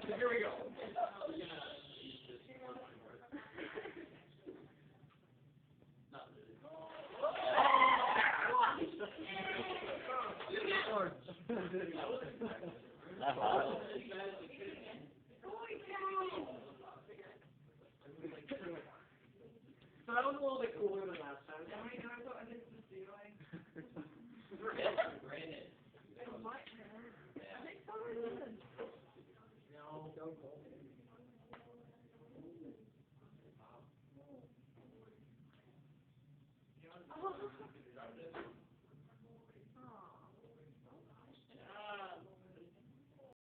Here we go. Not hot. So that was a little bit cooler than last time. I thought I did the ceiling. Granted. No. Oh.